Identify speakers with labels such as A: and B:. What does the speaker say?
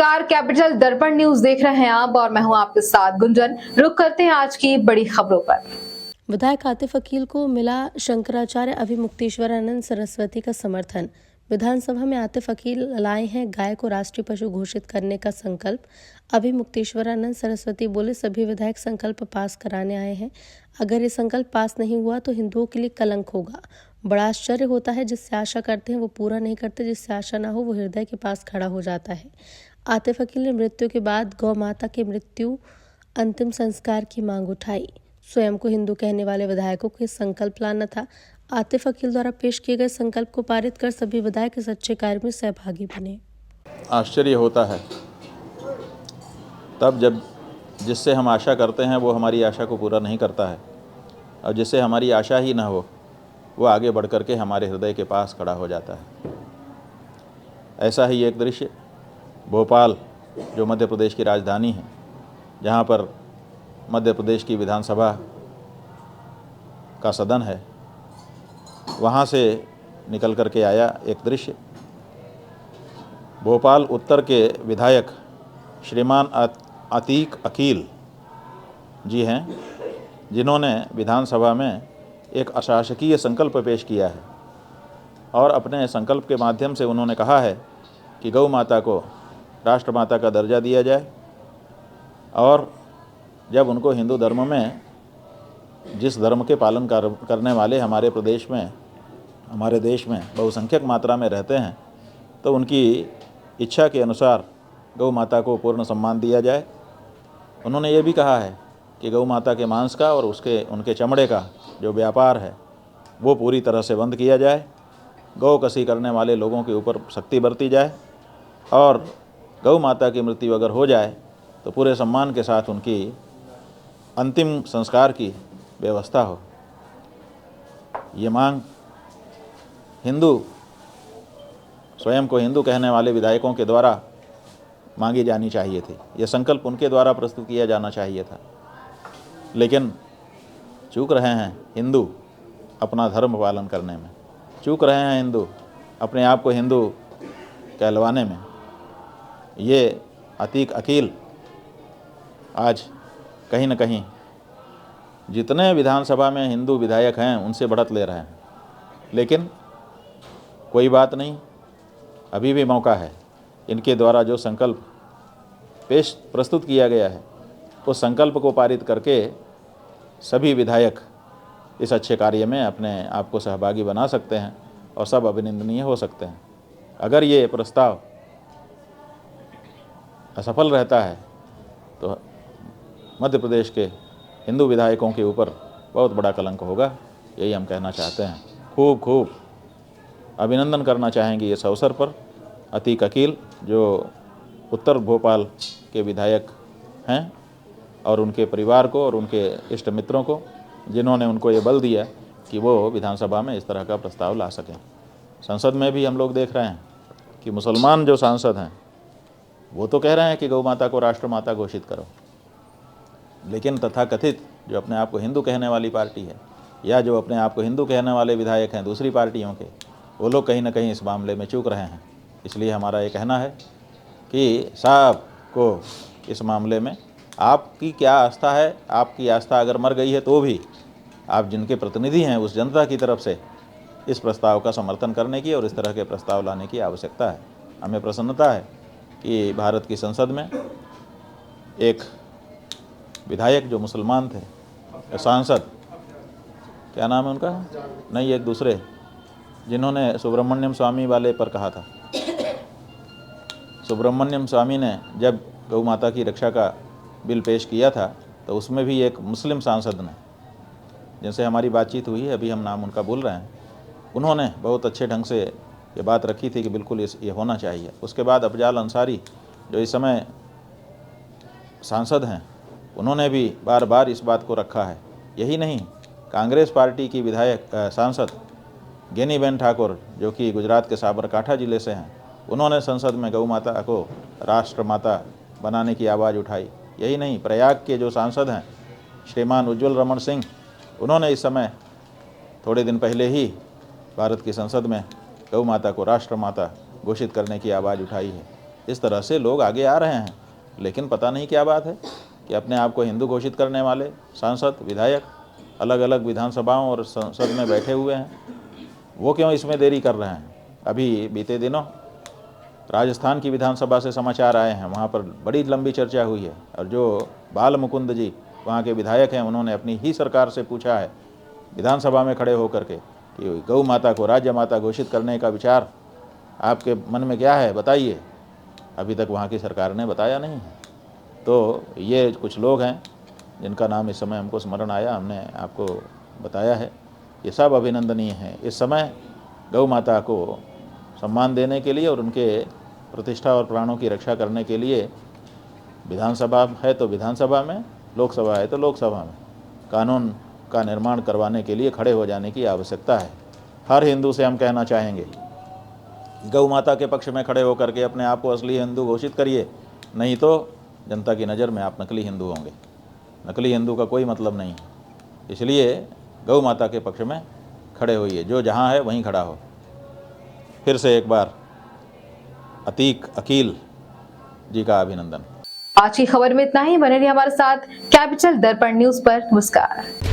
A: नमस्कार, कैपिटल दर्पण न्यूज देख रहे हैं आप और मैं हूं आपके साथ गुंजन। रुक करते हैं आज की बड़ी खबरों पर।
B: विधायक आतिफ अकील को मिला शंकराचार्य अभिमुक्तेश्वरानंद सरस्वती का समर्थन। विधानसभा में आतिफ अकील लाए हैं गाय को राष्ट्रीय पशु घोषित करने का संकल्प। अभिमुक्तेश्वरानंद सरस्वती बोले, सभी विधायक संकल्प पास कराने आए हैं। अगर ये संकल्प पास नहीं हुआ तो हिंदुओं के लिए कलंक होगा। बड़ा आश्चर्य होता है, जिससे आशा करते हैं वो पूरा नहीं करते, जिससे आशा ना हो वो हृदय के पास खड़ा हो जाता है। आतिफ अकील ने मृत्यु के बाद गौ माता की मृत्यु अंतिम संस्कार की मांग उठाई। स्वयं को हिंदू कहने वाले विधायकों को संकल्प लाना था। आतिफ अकील द्वारा पेश किए गए संकल्प को पारित कर सभी विधायक इस अच्छे कार्य में सहभागी बने।
C: आश्चर्य होता है तब जब जिससे हम आशा करते हैं वो हमारी आशा को पूरा नहीं करता है, और जिससे हमारी आशा ही ना हो वो आगे बढ़ कर के हमारे हृदय के पास खड़ा हो जाता है। ऐसा ही एक दृश्य भोपाल, जो मध्य प्रदेश की राजधानी है, जहाँ पर मध्य प्रदेश की विधानसभा का सदन है, वहाँ से निकल कर के आया एक दृश्य। भोपाल उत्तर के विधायक श्रीमान अतीक अकील जी हैं, जिन्होंने विधानसभा में एक अशासकीय संकल्प पेश किया है और अपने संकल्प के माध्यम से उन्होंने कहा है कि गौ माता को राष्ट्रमाता का दर्जा दिया जाए, और जब उनको हिंदू धर्म में, जिस धर्म के पालन करने वाले हमारे प्रदेश में, हमारे देश में बहुसंख्यक मात्रा में रहते हैं, तो उनकी इच्छा के अनुसार गौ माता को पूर्ण सम्मान दिया जाए। उन्होंने ये भी कहा है कि गौ माता के मांस का और उनके चमड़े का जो व्यापार है वो पूरी तरह से बंद किया जाए। गौ कसी करने वाले लोगों के ऊपर सख्ती बरती जाए, और गौ माता की मृत्यु अगर हो जाए तो पूरे सम्मान के साथ उनकी अंतिम संस्कार की व्यवस्था हो। ये मांग हिंदू, स्वयं को हिंदू कहने वाले विधायकों के द्वारा मांगी जानी चाहिए थी। ये संकल्प उनके द्वारा प्रस्तुत किया जाना चाहिए था, लेकिन चूक रहे हैं हिंदू अपना धर्म पालन करने में, चूक रहे हैं हिंदू अपने आप को हिंदू कहलवाने में। ये अतीक अकील आज कहीं न कहीं जितने विधानसभा में हिंदू विधायक हैं उनसे बढ़त ले रहे हैं, लेकिन कोई बात नहीं, अभी भी मौका है। इनके द्वारा जो संकल्प प्रस्तुत किया गया है उस संकल्प को पारित करके सभी विधायक इस अच्छे कार्य में अपने आप को सहभागी बना सकते हैं और सब अभिनंदनीय हो सकते हैं। अगर ये प्रस्ताव असफल रहता है तो मध्य प्रदेश के हिंदू विधायकों के ऊपर बहुत बड़ा कलंक होगा, यही हम कहना चाहते हैं। खूब खूब अभिनंदन करना चाहेंगे इस अवसर पर अतीक अकील, जो उत्तर भोपाल के विधायक हैं, और उनके परिवार को और उनके इष्ट मित्रों को, जिन्होंने उनको ये बल दिया कि वो विधानसभा में इस तरह का प्रस्ताव ला सकें। संसद में भी हम लोग देख रहे हैं कि मुसलमान जो सांसद हैं वो तो कह रहे हैं कि गौ माता को राष्ट्रमाता घोषित करो, लेकिन तथाकथित जो अपने आप को हिंदू कहने वाली पार्टी है, या जो अपने आप को हिंदू कहने वाले विधायक हैं दूसरी पार्टियों के, वो लोग कहीं ना कहीं इस मामले में चूक रहे हैं। इसलिए हमारा ये कहना है कि साहब को इस मामले में आपकी क्या आस्था है, आपकी आस्था अगर मर गई है तो भी आप जिनके प्रतिनिधि हैं उस जनता की तरफ से इस प्रस्ताव का समर्थन करने की और इस तरह के प्रस्ताव लाने की आवश्यकता है। हमें प्रसन्नता है कि भारत की संसद में एक विधायक जो मुसलमान थे, सांसद, क्या नाम है उनका, नहीं एक दूसरे, जिन्होंने सुब्रमण्यम स्वामी वाले पर कहा था। सुब्रमण्यम स्वामी ने जब गौ माता की रक्षा का बिल पेश किया था तो उसमें भी एक मुस्लिम सांसद ने, जिनसे हमारी बातचीत हुई है, अभी हम नाम उनका भूल रहे हैं, उन्होंने बहुत अच्छे ढंग से ये बात रखी थी कि बिल्कुल ये होना चाहिए। उसके बाद अफजाल अंसारी, जो इस समय सांसद हैं, उन्होंने भी बार बार इस बात को रखा है। यही नहीं, कांग्रेस पार्टी की विधायक सांसद गेनीबेन ठाकुर, जो कि गुजरात के साबरकांठा ज़िले से हैं, उन्होंने संसद में गौ माता को राष्ट्रमाता बनाने की आवाज़ उठाई। यही नहीं, प्रयाग के जो सांसद हैं श्रीमान उज्ज्वल रमन सिंह, उन्होंने इस समय थोड़े दिन पहले ही भारत की संसद में गौ माता को राष्ट्रमाता घोषित करने की आवाज़ उठाई है। इस तरह से लोग आगे आ रहे हैं, लेकिन पता नहीं क्या बात है कि अपने आप को हिंदू घोषित करने वाले सांसद, विधायक अलग अलग विधानसभाओं और संसद में बैठे हुए हैं, वो क्यों इसमें देरी कर रहे हैं। अभी बीते दिनों राजस्थान की विधानसभा से समाचार आए हैं, वहाँ पर बड़ी लंबी चर्चा हुई है, और जो बाल मुकुंद जी वहाँ के विधायक हैं, उन्होंने अपनी ही सरकार से पूछा है विधानसभा में खड़े होकर के कि गौ माता को राज्य माता घोषित करने का विचार आपके मन में क्या है, बताइए। अभी तक वहाँ की सरकार ने बताया नहीं है। तो ये कुछ लोग हैं जिनका नाम इस समय हमको स्मरण आया, हमने आपको बताया है। ये सब अभिनंदनीय हैं। इस समय गौ माता को सम्मान देने के लिए और उनके प्रतिष्ठा और प्राणों की रक्षा करने के लिए विधानसभा है तो विधानसभा में, लोकसभा है तो लोकसभा में कानून का निर्माण करवाने के लिए खड़े हो जाने की आवश्यकता है। हर हिंदू से हम कहना चाहेंगे, गौ माता के पक्ष में खड़े होकर के अपने आप को असली हिंदू घोषित करिए, नहीं तो जनता की नज़र में आप नकली हिंदू होंगे। नकली हिंदू का कोई मतलब नहीं है। इसलिए गौ माता के पक्ष में खड़े होइए, जो जहाँ है वहीं खड़ा हो। फिर से एक बार अतीक अकील जी का अभिनंदन।
A: आज की खबर में इतना ही। बने रहिए हमारे साथ कैपिटल दर्पण न्यूज पर। नमस्कार।